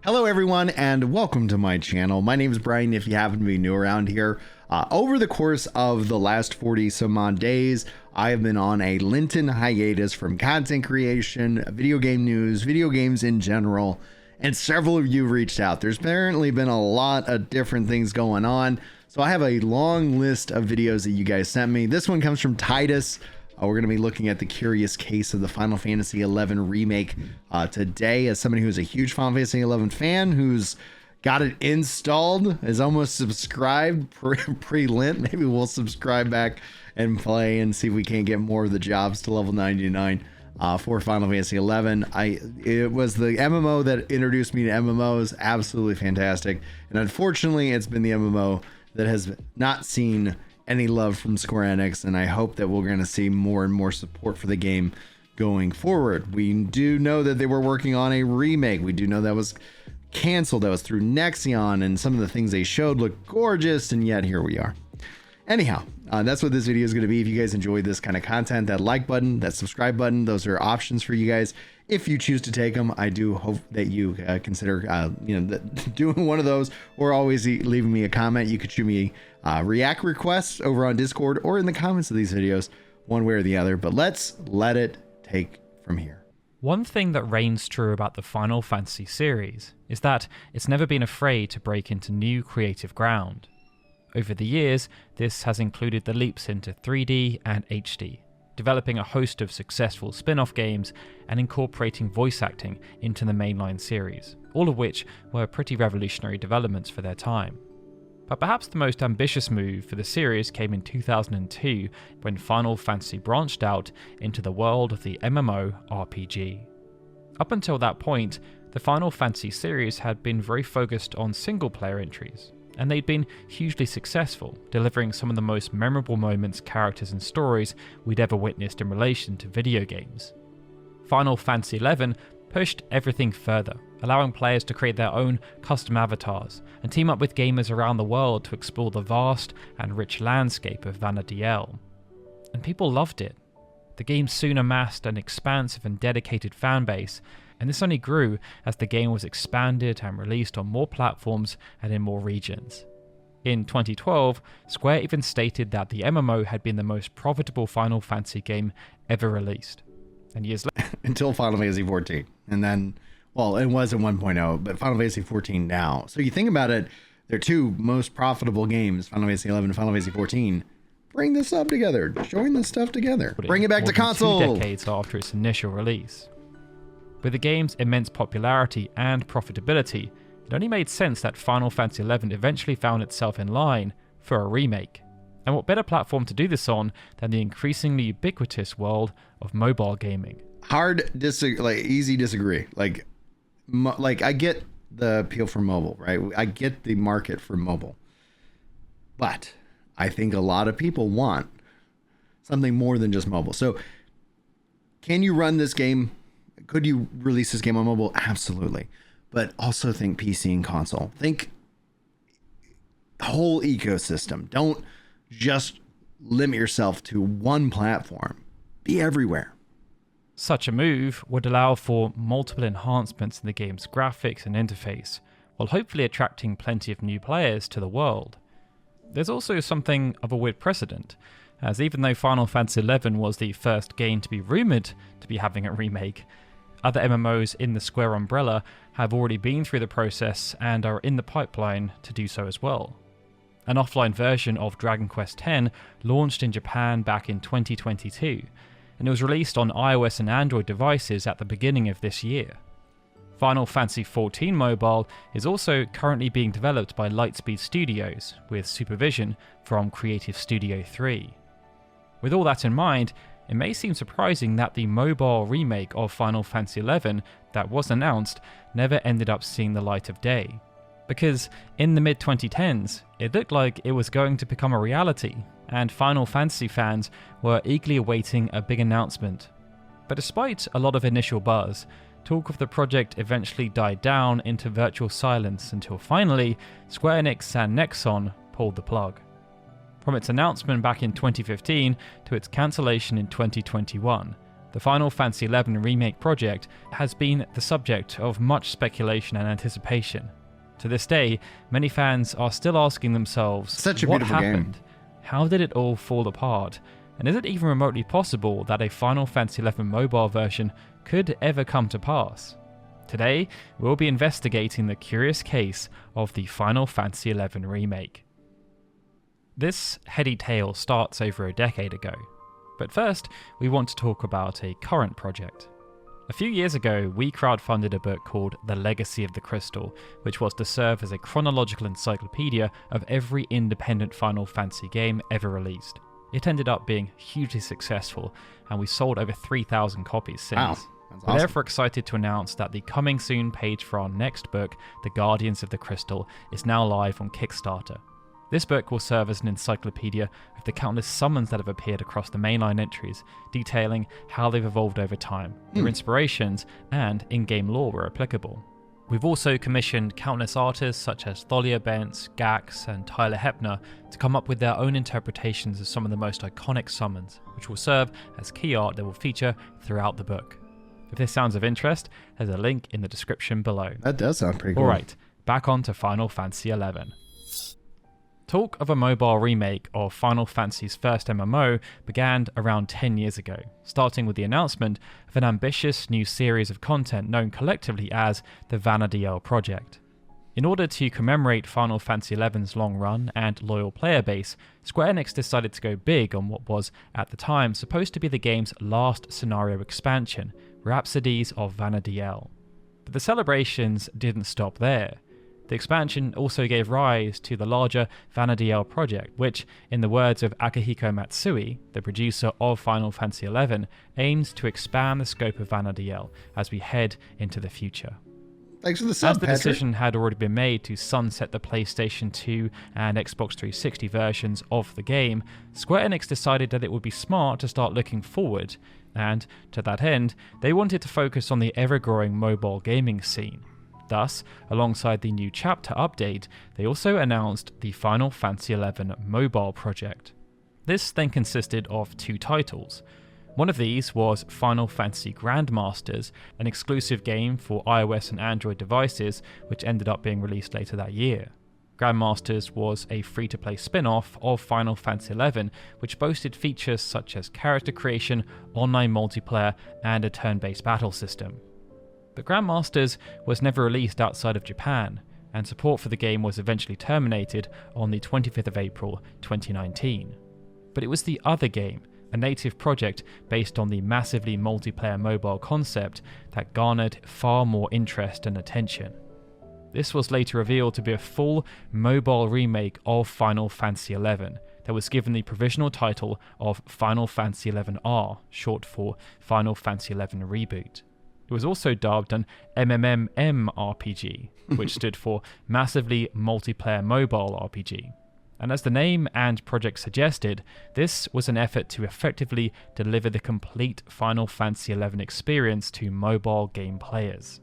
Hello everyone and welcome to my channel. My name is Brian if you happen to be new around here. Over the course of the last 40 some odd days, I have been on a Lenten hiatus from content creation, video game news, video games in general, and several of you reached out. There's apparently been a lot of different things going on, so I have a long list of videos that you guys sent me. This one comes from Titus. We're going to be looking at the curious case of the Final Fantasy XI Remake today. As somebody who's a huge Final Fantasy XI fan, who's got it installed, is almost subscribed pre-Lent. Maybe we'll subscribe back and play and see if we can't get more of the jobs to level 99 for Final Fantasy XI. It was the MMO that introduced me to MMOs. Absolutely fantastic. And unfortunately, it's been the MMO that has not seen any love from Square-Enix, and I hope that we're going to see more and more support for the game going forward. We do know that they were working on a remake. We do know that was canceled. That was through Nexon, and some of the things they showed looked gorgeous, and yet here we are. Anyhow, that's what this video is going to be. If you guys enjoy this kind of content, that like button, that subscribe button, those are options for you guys. If you choose to take them, I do hope that you consider doing one of those, or always leaving me a comment. You could shoot me react requests over on Discord or in the comments of these videos, one way or the other. But let's let it take from here. One thing that reigns true about the Final Fantasy series is that it's never been afraid to break into new creative ground. Over the years, this has included the leaps into 3D and HD, developing a host of successful spin-off games and incorporating voice acting into the mainline series, all of which were pretty revolutionary developments for their time. But perhaps the most ambitious move for the series came in 2002 when Final Fantasy branched out into the world of the MMORPG. Up until that point, the Final Fantasy series had been very focused on single-player entries, and they'd been hugely successful, delivering some of the most memorable moments, characters and stories we'd ever witnessed in relation to video games. Final Fantasy XI pushed everything further, allowing players to create their own custom avatars and team up with gamers around the world to explore the vast and rich landscape of Vanadiel. And people loved it. The game soon amassed an expansive and dedicated fanbase, and this only grew as the game was expanded and released on more platforms and in more regions. In 2012, Square even stated that the MMO had been the most profitable Final Fantasy game ever released. And years later, until Final Fantasy 14, and then, well, it was at 1.0, but Final Fantasy 14 now. So you think about it, their two most profitable games, Final Fantasy 11 and Final Fantasy 14. Bring this up together, join this stuff together, bring it back to console. 2 decades after its initial release. With the game's immense popularity and profitability, it only made sense that Final Fantasy XI eventually found itself in line for a remake. And what better platform to do this on than the increasingly ubiquitous world of mobile gaming? Easy disagree. Like I get the appeal for mobile, right? I get the market for mobile, but I think a lot of people want something more than just mobile. So can you run this game? Could you release this game on mobile? Absolutely. But also think PC and console. Think whole ecosystem. Don't just limit yourself to one platform. Be everywhere. Such a move would allow for multiple enhancements in the game's graphics and interface, while hopefully attracting plenty of new players to the world. There's also something of a weird precedent, as even though Final Fantasy XI was the first game to be rumoured to be having a remake, other MMOs in the Square umbrella have already been through the process and are in the pipeline to do so as well. An offline version of Dragon Quest X launched in Japan back in 2022, and it was released on iOS and Android devices at the beginning of this year. Final Fantasy XIV Mobile is also currently being developed by Lightspeed Studios, with supervision from Creative Studio 3. With all that in mind, it may seem surprising that the mobile remake of Final Fantasy XI that was announced never ended up seeing the light of day. Because in the mid-2010s, it looked like it was going to become a reality, and Final Fantasy fans were eagerly awaiting a big announcement. But despite a lot of initial buzz, talk of the project eventually died down into virtual silence until finally, Square-Enix and Nexon pulled the plug. From its announcement back in 2015 to its cancellation in 2021, The Final Fantasy XI Remake project has been the subject of much speculation and anticipation. To this day, many fans are still asking themselves, Such a what beautiful happened? game. How did it all fall apart? And is it even remotely possible that a Final Fantasy XI mobile version could ever come to pass? Today, we'll be investigating the curious case of the Final Fantasy XI Remake. This heady tale starts over a decade ago, but first, we want to talk about a current project. A few years ago, we crowdfunded a book called The Legacy of the Crystal, which was to serve as a chronological encyclopedia of every independent Final Fantasy game ever released. It ended up being hugely successful, and we sold over 3,000 copies since. Wow, that's We're awesome. therefore excited to announce that the coming soon page for our next book, The Guardians of the Crystal, is now live on Kickstarter. This book will serve as an encyclopedia of the countless summons that have appeared across the mainline entries, detailing how they've evolved over time, their inspirations, and in-game lore where applicable. We've also commissioned countless artists such as Thalia Bentz, Gax, and Tyler Hepner to come up with their own interpretations of some of the most iconic summons, which will serve as key art that will feature throughout the book. If this sounds of interest, there's a link in the description below. That does sound pretty cool. Alright, back on to Final Fantasy XI. Talk of a mobile remake of Final Fantasy's first MMO began around 10 years ago, starting with the announcement of an ambitious new series of content known collectively as the Vanadiel project. In order to commemorate Final Fantasy XI's long run and loyal player base, Square-Enix decided to go big on what was, at the time, supposed to be the game's last scenario expansion, Rhapsodies of Vanadiel. But the celebrations didn't stop there. The expansion also gave rise to the larger Vanadiel project, which, in the words of Akihiko Matsui, the producer of Final Fantasy XI, aims to expand the scope of Vanadiel as we head into the future. Thanks for the sub, As the Patrick. decision had already been made to sunset the PlayStation 2 and Xbox 360 versions of the game, Square Enix decided that it would be smart to start looking forward, and, to that end, they wanted to focus on the ever-growing mobile gaming scene. Thus, alongside the new chapter update, they also announced the Final Fantasy XI mobile project. This then consisted of two titles. One of these was Final Fantasy Grandmasters, an exclusive game for iOS and Android devices, which ended up being released later that year. Grandmasters was a free-to-play spin-off of Final Fantasy XI, which boasted features such as character creation, online multiplayer, and a turn-based battle system. But Grandmasters was never released outside of Japan, and support for the game was eventually terminated on the 25th of April 2019. But it was the other game, a native project based on the massively multiplayer mobile concept, that garnered far more interest and attention. This was later revealed to be a full mobile remake of Final Fantasy XI that was given the provisional title of Final Fantasy XI-R, short for Final Fantasy XI Reboot. It was also dubbed an MMORPG, which stood for Massively Multiplayer Mobile RPG. And as the name and project suggested, this was an effort to effectively deliver the complete Final Fantasy XI experience to mobile game players.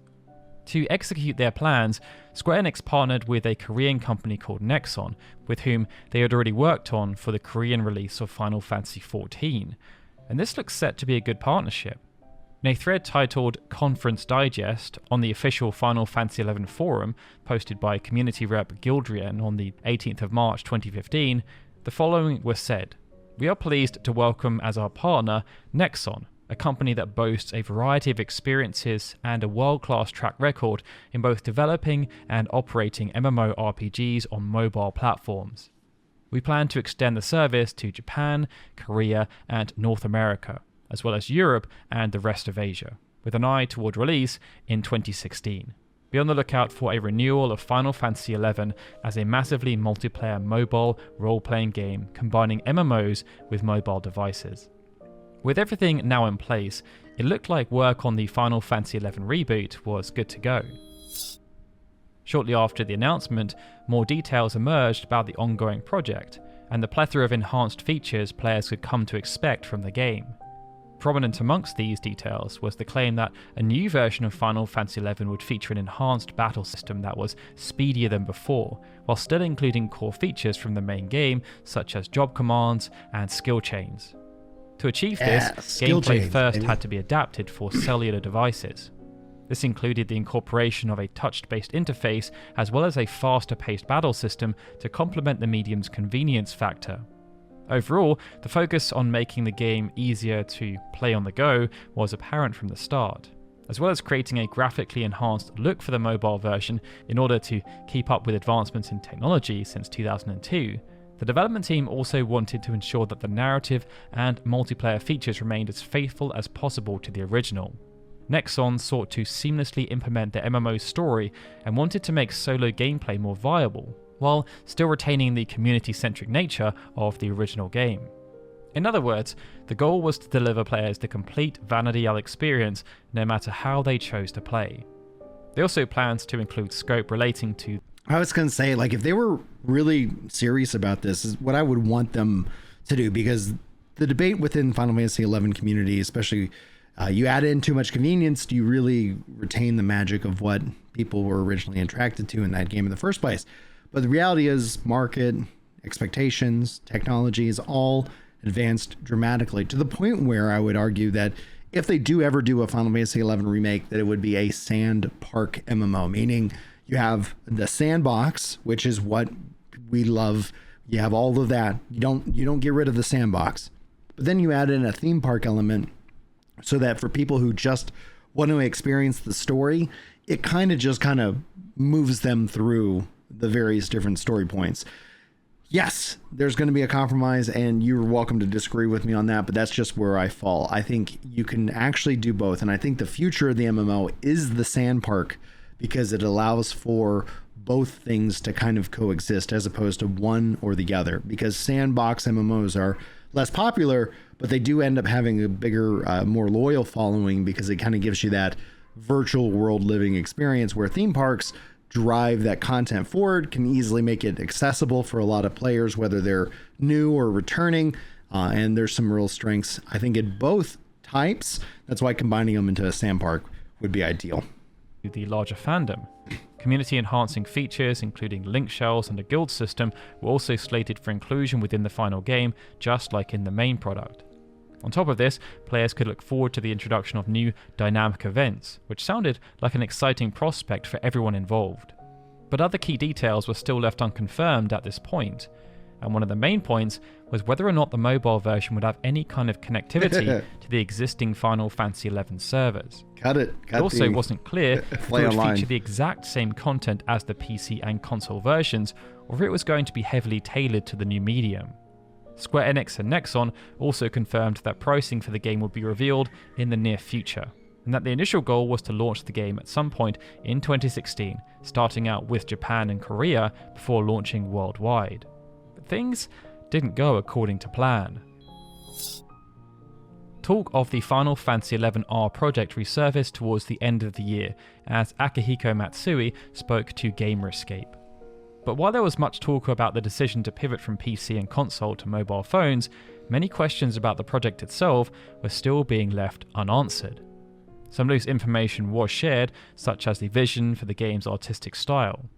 To execute their plans, Square Enix partnered with a Korean company called Nexon, with whom they had already worked on for the Korean release of Final Fantasy XIV, and this looks set to be a good partnership. In a thread titled Conference Digest on the official Final Fantasy XI forum, posted by community rep Gildrian on the 18th of March 2015, the following was said: "We are pleased to welcome as our partner Nexon, a company that boasts a variety of experiences and a world-class track record in both developing and operating MMORPGs on mobile platforms. We plan to extend the service to Japan, Korea, and North America, as well as Europe and the rest of Asia, with an eye toward release in 2016. Be on the lookout for a renewal of Final Fantasy XI as a massively multiplayer mobile role-playing game combining MMOs with mobile devices." With everything now in place, it looked like work on the Final Fantasy XI reboot was good to go. Shortly after the announcement, more details emerged about the ongoing project, and the plethora of enhanced features players could come to expect from the game. Prominent amongst these details was the claim that a new version of Final Fantasy XI would feature an enhanced battle system that was speedier than before, while still including core features from the main game such as job commands and skill chains. To achieve Yeah, this, skill gameplay change, first baby. had to be adapted for cellular devices. This included the incorporation of a touch-based interface as well as a faster-paced battle system to complement the medium's convenience factor. Overall, the focus on making the game easier to play on the go was apparent from the start, as well as creating a graphically enhanced look for the mobile version in order to keep up with advancements in technology since 2002. The development team also wanted to ensure that the narrative and multiplayer features remained as faithful as possible to the original. Nexon sought to seamlessly implement the MMO story and wanted to make solo gameplay more viable, while still retaining the community-centric nature of the original game. In other words, the goal was to deliver players the complete Vanadiel experience no matter how they chose to play. They also planned to include scope relating to... I was going to say, like, if they were really serious about this, is what I would want them to do, because the debate within Final Fantasy XI community, especially, you add in too much convenience, do you really retain the magic of what people were originally attracted to in that game in the first place? But the reality is market, expectations, technology is all advanced dramatically to the point where I would argue that if they do ever do a Final Fantasy XI remake, that it would be a sand park MMO, meaning you have the sandbox, which is what we love. You have all of that. You don't get rid of the sandbox, but then you add in a theme park element so that for people who just want to experience the story, it kind of moves them through the various different story points. Yes, there's going to be a compromise, and you're welcome to disagree with me on that, but that's just where I fall. I think you can actually do both, and I think the future of the MMO is the sand park, because it allows for both things to kind of coexist as opposed to one or the other, because sandbox MMOs are less popular, but they do end up having a bigger, more loyal following, because it kind of gives you that virtual world living experience, where theme parks drive that content forward, can easily make it accessible for a lot of players, whether they're new or returning. And there's some real strengths, I think, in both types. That's why combining them into a sand park would be ideal. The larger fandom. Community enhancing features, including link shells and a guild system, were also slated for inclusion within the final game, just like in the main product. On top of this, players could look forward to the introduction of new dynamic events, which sounded like an exciting prospect for everyone involved. But other key details were still left unconfirmed at this point, and one of the main points was whether or not the mobile version would have any kind of connectivity to the existing Final Fantasy XI servers. It also wasn't clear if it would online. feature the exact same content as the PC and console versions, or if it was going to be heavily tailored to the new medium. Square-Enix and Nexon also confirmed that pricing for the game would be revealed in the near future, and that the initial goal was to launch the game at some point in 2016, starting out with Japan and Korea before launching worldwide. But things didn't go according to plan. Talk of the Final Fantasy XI-R project resurfaced towards the end of the year, as Akihiko Matsui spoke to Gamerscape. But while there was much talk about the decision to pivot from PC and console to mobile phones, many questions about the project itself were still being left unanswered. Some loose information was shared, such as the vision for the game's artistic style.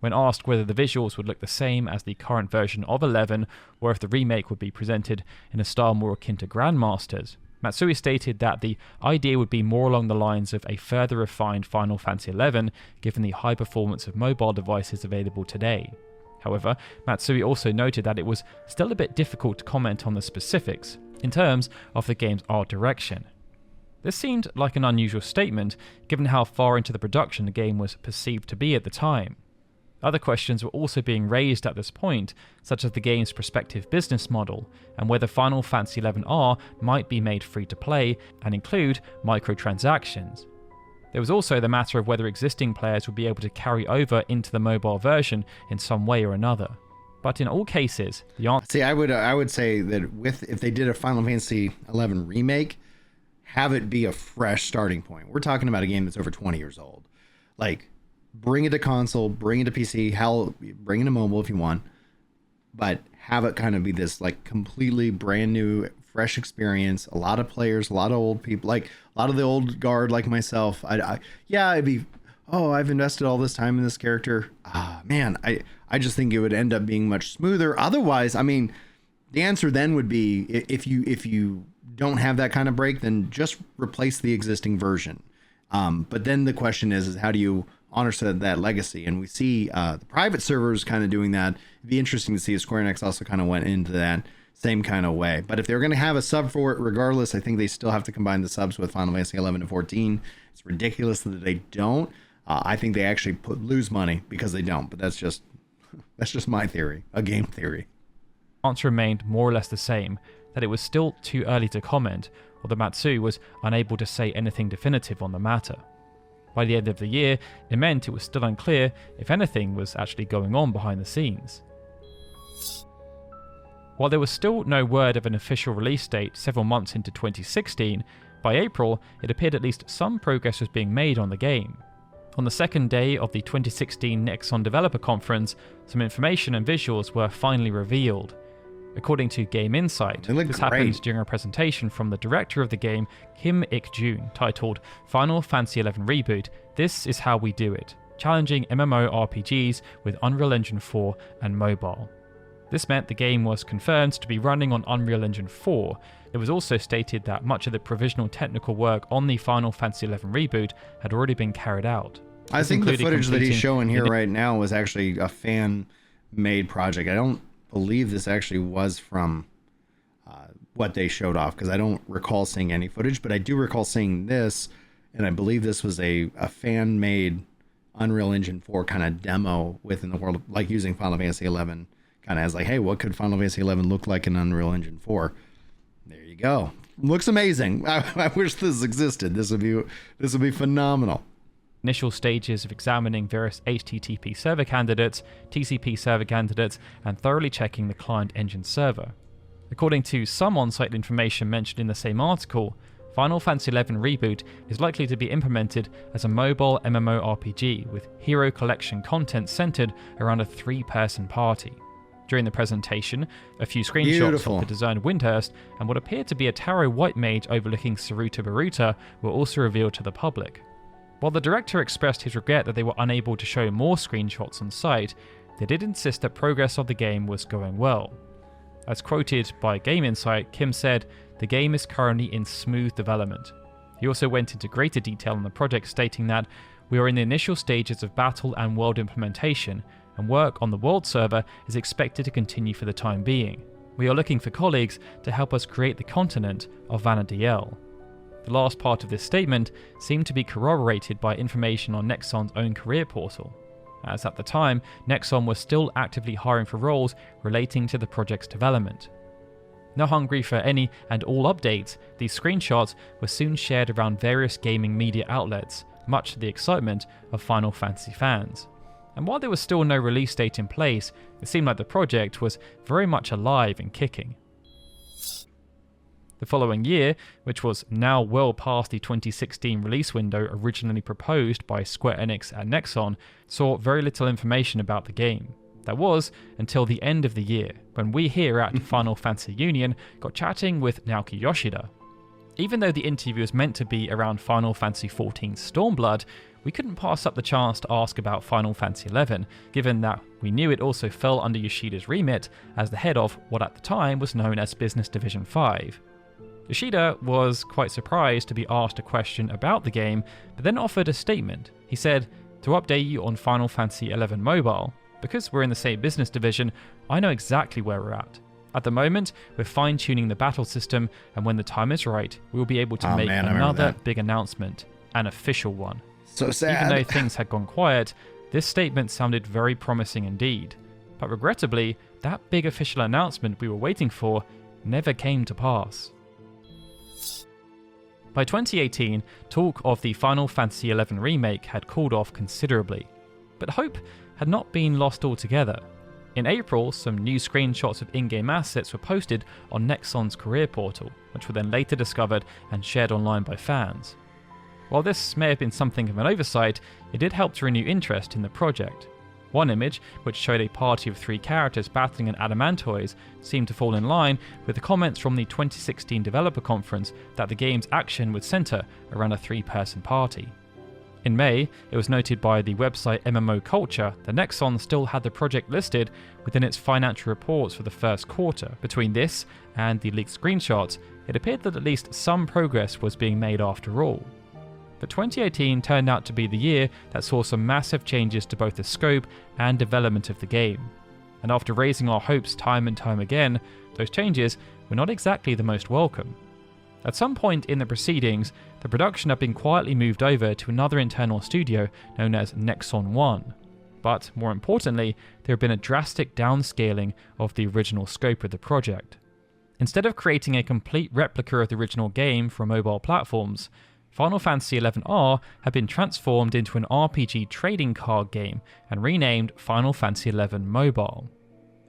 When asked whether the visuals would look the same as the current version of 11, or if the remake would be presented in a style more akin to Grandmaster's, Matsui stated that the idea would be more along the lines of a further refined Final Fantasy XI, given the high performance of mobile devices available today. However, Matsui also noted that it was still a bit difficult to comment on the specifics in terms of the game's art direction. This seemed like an unusual statement, given how far into the production the game was perceived to be at the time. Other questions were also being raised at this point, such as the game's prospective business model, and whether Final Fantasy XI-R might be made free to play and include microtransactions. There was also the matter of whether existing players would be able to carry over into the mobile version in some way or another. But in all cases, the answer... See, I would say that if they did a Final Fantasy XI remake, have it be a fresh starting point. We're talking about a game that's over 20 years old. Like, bring it to console, bring it to PC, hell, bring it to mobile if you want, but have it kind of be this like completely brand new, fresh experience. A lot of players, a lot of old people, like a lot of the old guard like myself. It'd be, oh, I've invested all this time in this character. Man, I just think it would end up being much smoother. Otherwise, I mean, The answer then would be, if you don't have that kind of break, then just replace the existing version. But then the question is how do you honor that legacy? And we see the private servers kind of doing that. It'd be interesting to see if Square-Enix also kind of went into that same kind of way. But if they're going to have a sub for it regardless, I think they still have to combine the subs with Final Fantasy 11 and 14. It's ridiculous that they don't. I think they actually lose money because they don't, but that's just my theory, a game theory. Answer remained more or less the same, that it was still too early to comment, although Matsu was unable to say anything definitive on the matter. By the end of the year, it meant it was still unclear if anything was actually going on behind the scenes. While there was still no word of an official release date several months into 2016, by April it appeared at least some progress was being made on the game. On the second day of the 2016 Nexon Developer Conference, some information and visuals were finally revealed. According to Game Insight, this happened during a presentation from the director of the game, Kim Ik-jun, titled Final Fantasy XI Reboot, This is How We Do It, challenging MMORPGs with Unreal Engine 4 and mobile. This meant the game was confirmed to be running on Unreal Engine 4. It was also stated that much of the provisional technical work on the Final Fantasy XI Reboot had already been carried out. I think the footage that he's showing here right now was actually a fan-made project. I don't believe this actually was from what they showed off, because I don't recall seeing any footage, but I do recall seeing this, and I believe this was a fan-made Unreal Engine 4 kind of demo within the world, like using Final Fantasy 11 kind of as like, hey, what could Final Fantasy 11 look like in Unreal Engine 4? There you go. Looks amazing. I wish this existed. This would be phenomenal. Initial stages of examining various HTTP server candidates, TCP server candidates, and thoroughly checking the client engine server. According to some on-site information mentioned in the same article, Final Fantasy XI Reboot is likely to be implemented as a mobile MMORPG with hero collection content centered around a 3-person party. During the presentation, a few screenshots of the designed Windhurst and what appeared to be a tarot white mage overlooking Saruta Baruta were also revealed to the public. While the director expressed his regret that they were unable to show more screenshots on site, they did insist that progress of the game was going well. As quoted by Game Insight, Kim said, "The game is currently in smooth development." He also went into greater detail on the project, stating that we are in the initial stages of battle and world implementation, and work on the world server is expected to continue for the time being. We are looking for colleagues to help us create the continent of Vanadiel. The last part of this statement seemed to be corroborated by information on Nexon's own career portal, as at the time, Nexon was still actively hiring for roles relating to the project's development. Now hungry for any and all updates, these screenshots were soon shared around various gaming media outlets, much to the excitement of Final Fantasy fans. And while there was still no release date in place, it seemed like the project was very much alive and kicking. The following year, which was now well past the 2016 release window originally proposed by Square-Enix and Nexon, saw very little information about the game. That was until the end of the year, when we here at Final Fantasy Union got chatting with Naoki Yoshida. Even though the interview was meant to be around Final Fantasy XIV Stormblood, we couldn't pass up the chance to ask about Final Fantasy XI, given that we knew it also fell under Yoshida's remit as the head of what at the time was known as Business Division 5. Yoshida was quite surprised to be asked a question about the game, but then offered a statement. He said, "To update you on Final Fantasy XI Mobile, because we're in the same business division, I know exactly where we're at. At the moment, we're fine-tuning the battle system, and when the time is right, we'll be able to make another big announcement, an official one." So sad. Even though things had gone quiet, this statement sounded very promising indeed. But regrettably, that big official announcement we were waiting for never came to pass. By 2018, talk of the Final Fantasy XI Remake had cooled off considerably, but hope had not been lost altogether. In April, some new screenshots of in-game assets were posted on Nexon's career portal, which were then later discovered and shared online by fans. While this may have been something of an oversight, it did help to renew interest in the project. One image, which showed a party of 3 characters battling an adamantoise, seemed to fall in line with the comments from the 2016 developer conference that the game's action would centre around a 3-person party. In May, it was noted by the website MMO Culture that Nexon still had the project listed within its financial reports for the first quarter. Between this and the leaked screenshots, it appeared that at least some progress was being made after all. But 2018 turned out to be the year that saw some massive changes to both the scope and development of the game. And after raising our hopes time and time again, those changes were not exactly the most welcome. At some point in the proceedings, the production had been quietly moved over to another internal studio known as Nexon 1. But more importantly, there had been a drastic downscaling of the original scope of the project. Instead of creating a complete replica of the original game for mobile platforms, Final Fantasy XI-R had been transformed into an RPG trading card game and renamed Final Fantasy XI Mobile.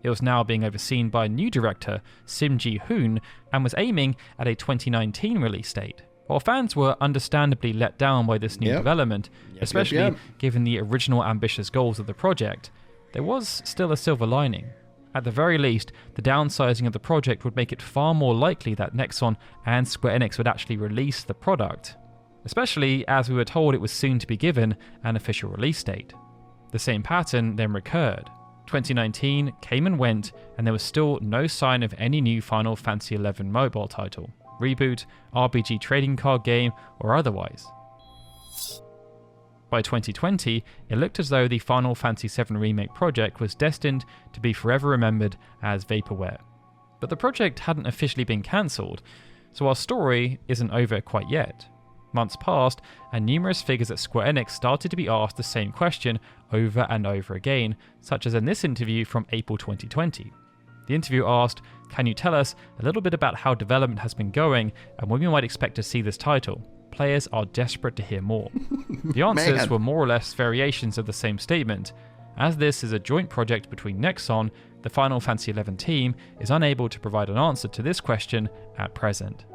It was now being overseen by a new director, Sim Ji-hoon, and was aiming at a 2019 release date. While fans were understandably let down by this new development, especially given the original ambitious goals of the project, there was still a silver lining. At the very least, the downsizing of the project would make it far more likely that Nexon and Square-Enix would actually release the product, especially as we were told it was soon to be given an official release date. The same pattern then recurred. 2019 came and went, and there was still no sign of any new Final Fantasy XI mobile title, reboot, RPG trading card game, or otherwise. By 2020, it looked as though the Final Fantasy VII Remake project was destined to be forever remembered as vaporware. But the project hadn't officially been cancelled, so our story isn't over quite yet. Months passed, and numerous figures at Square-Enix started to be asked the same question over and over again, such as in this interview from April 2020. The interview asked, "Can you tell us a little bit about how development has been going and when we might expect to see this title? Players are desperate to hear more." The answers were more or less variations of the same statement. As this is a joint project between Nexon, the Final Fantasy XI team is unable to provide an answer to this question at present.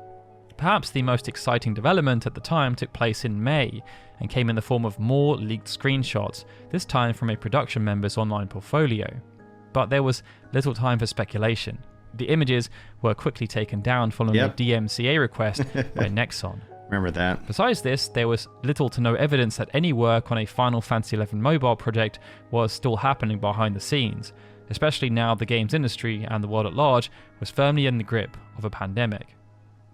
Perhaps the most exciting development at the time took place in May and came in the form of more leaked screenshots, this time from a production member's online portfolio. But there was little time for speculation. The images were quickly taken down following a DMCA request by Nexon. Remember that. Besides this, there was little to no evidence that any work on a Final Fantasy XI mobile project was still happening behind the scenes, especially now the games industry and the world at large was firmly in the grip of a pandemic.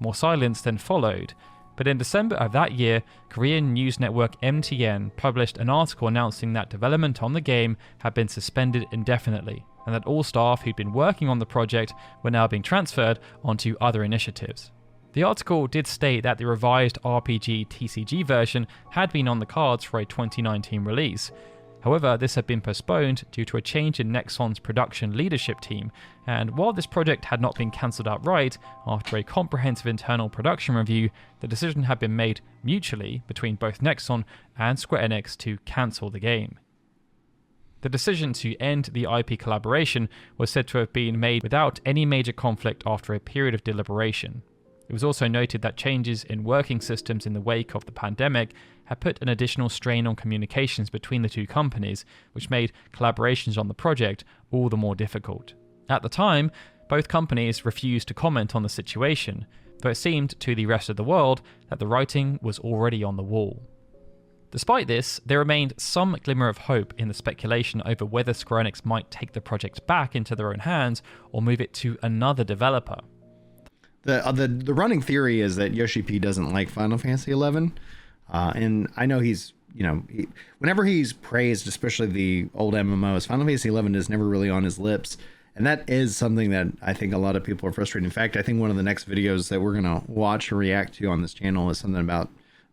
More silence then followed, but in December of that year, Korean news network MTN published an article announcing that development on the game had been suspended indefinitely, and that all staff who'd been working on the project were now being transferred onto other initiatives. The article did state that the revised RPG TCG version had been on the cards for a 2019 release. However, this had been postponed due to a change in Nexon's production leadership team, and while this project had not been cancelled outright, after a comprehensive internal production review, the decision had been made mutually between both Nexon and Square-Enix to cancel the game. The decision to end the IP collaboration was said to have been made without any major conflict after a period of deliberation. It was also noted that changes in working systems in the wake of the pandemic had put an additional strain on communications between the two companies, which made collaborations on the project all the more difficult. At the time, both companies refused to comment on the situation, though it seemed to the rest of the world that the writing was already on the wall. Despite this, there remained some glimmer of hope in the speculation over whether Square-Enix might take the project back into their own hands or move it to another developer. The running theory is that Yoshi P doesn't like Final Fantasy XI, and I know whenever he's praised, especially the old MMOs, Final Fantasy XI is never really on his lips, and that is something that I think a lot of people are frustrated. In fact, I think one of the next videos that we're gonna watch or react to on this channel is something about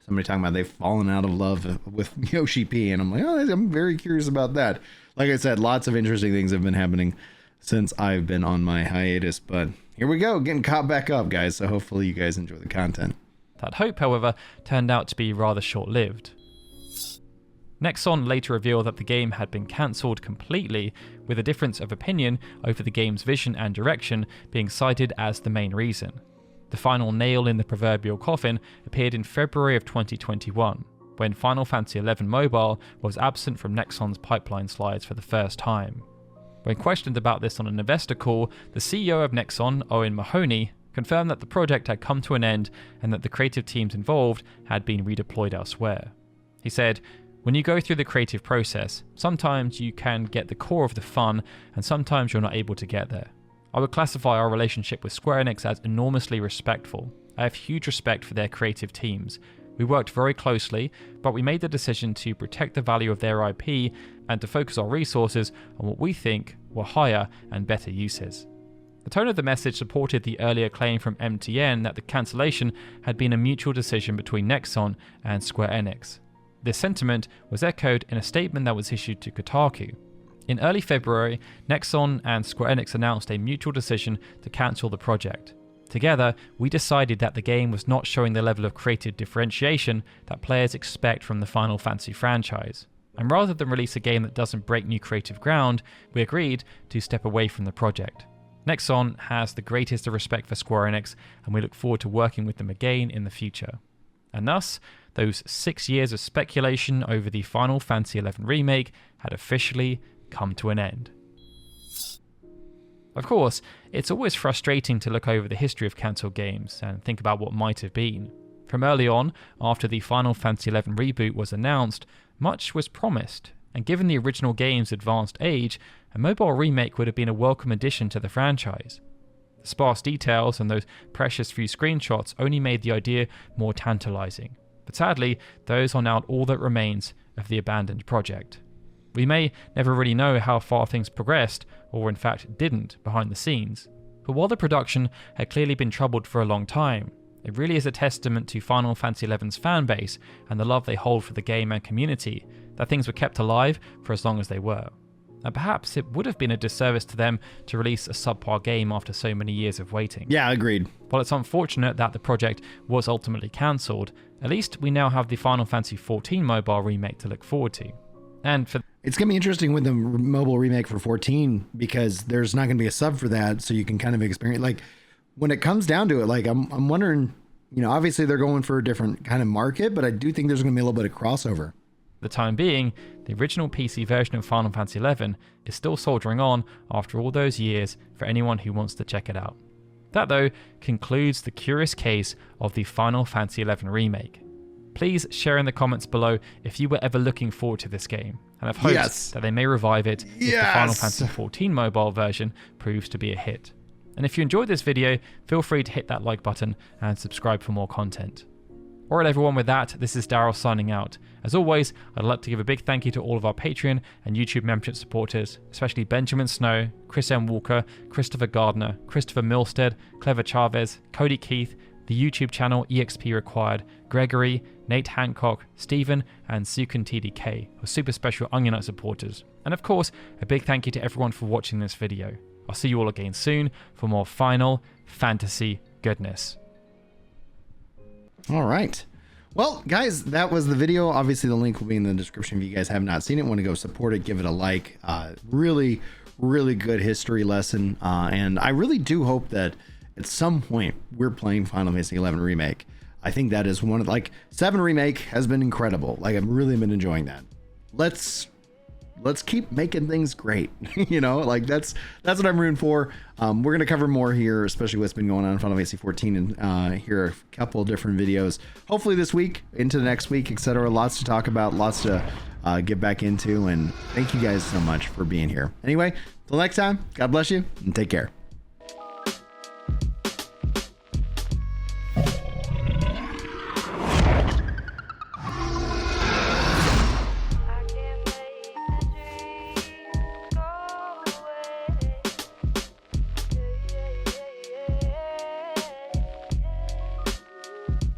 somebody talking about they've fallen out of love with Yoshi P, and I'm like, I'm very curious about that. Like I said, lots of interesting things have been happening since I've been on my hiatus, but here we go, getting caught back up, guys, so hopefully you guys enjoy the content. That hope, however, turned out to be rather short-lived. Nexon later revealed that the game had been cancelled completely, with a difference of opinion over the game's vision and direction being cited as the main reason. The final nail in the proverbial coffin appeared in February of 2021, when Final Fantasy XI Mobile was absent from Nexon's pipeline slides for the first time. When questioned about this on an investor call, the CEO of Nexon, Owen Mahoney, confirmed that the project had come to an end and that the creative teams involved had been redeployed elsewhere. He said, "When you go through the creative process, sometimes you can get the core of the fun, and sometimes you're not able to get there. I would classify our relationship with Square-Enix as enormously respectful. I have huge respect for their creative teams. We worked very closely, but we made the decision to protect the value of their IP and to focus our resources on what we think were higher and better uses." The tone of the message supported the earlier claim from MTN that the cancellation had been a mutual decision between Nexon and Square-Enix. This sentiment was echoed in a statement that was issued to Kotaku. In early February, Nexon and Square-Enix announced a mutual decision to cancel the project. Together, we decided that the game was not showing the level of creative differentiation that players expect from the Final Fantasy franchise. And rather than release a game that doesn't break new creative ground, we agreed to step away from the project. Nexon has the greatest of respect for Square-Enix, and we look forward to working with them again in the future. And thus, those 6 years of speculation over the Final Fantasy XI Remake had officially come to an end. Of course, it's always frustrating to look over the history of cancelled games and think about what might have been. From early on, after the Final Fantasy XI Reboot was announced, much was promised, and given the original game's advanced age, a mobile remake would have been a welcome addition to the franchise. The sparse details and those precious few screenshots only made the idea more tantalizing, but sadly, those are now all that remains of the abandoned project. We may never really know how far things progressed, or in fact didn't, behind the scenes, but while the production had clearly been troubled for a long time, it really is a testament to Final Fantasy XI's fanbase and the love they hold for the game and community that things were kept alive for as long as they were. And perhaps it would have been a disservice to them to release a subpar game after so many years of waiting. Yeah, agreed. While it's unfortunate that the project was ultimately cancelled, at least we now have the Final Fantasy XIV mobile remake to look forward to. And for It's going to be interesting with the mobile remake for 14 because there's not going to be a sub for that. So you can kind of experience, like, when it comes down to it, like, I'm wondering, you know, obviously they're going for a different kind of market, but I do think there's going to be a little bit of crossover. the time being, the original PC version of Final Fantasy XI is still soldiering on after all those years for anyone who wants to check it out. That, though, concludes the curious case of the Final Fantasy XI Remake. Please share in the comments below if you were ever looking forward to this game, and have hopes that they may revive it if the Final Fantasy XIV mobile version proves to be a hit. And if you enjoyed this video, feel free to hit that like button and subscribe for more content. Alright everyone, with that, this is Daryl signing out. As always, I'd like to give a big thank you to all of our Patreon and YouTube membership supporters, especially Benjamin Snow, Chris M. Walker, Christopher Gardner, Christopher Milstead, Clever Chavez, Cody Keith, the YouTube channel EXP Required, Gregory, Nate Hancock, Stephen, and Sukun TDK, our super special Onionite supporters. And of course, a big thank you to everyone for watching this video. I'll see you all again soon for more Final Fantasy goodness. All right. Well, guys, that was the video. Obviously, the link will be in the description if you guys have not seen it. Want to go support it, give it a like. Really, really good history lesson. And I really do hope that at some point we're playing Final Fantasy XI Remake. I think that is one of, like, 7 Remake has been incredible. Like, I've really been enjoying that. Let's keep making things great. You know, like that's what I'm rooting for. We're going to cover more here, especially what's been going on in Final Fantasy 14 and here a couple different videos, hopefully this week into the next week, etc. Lots to talk about, lots to get back into, and thank you guys so much for being here. Anyway, till next time, God bless you and take care.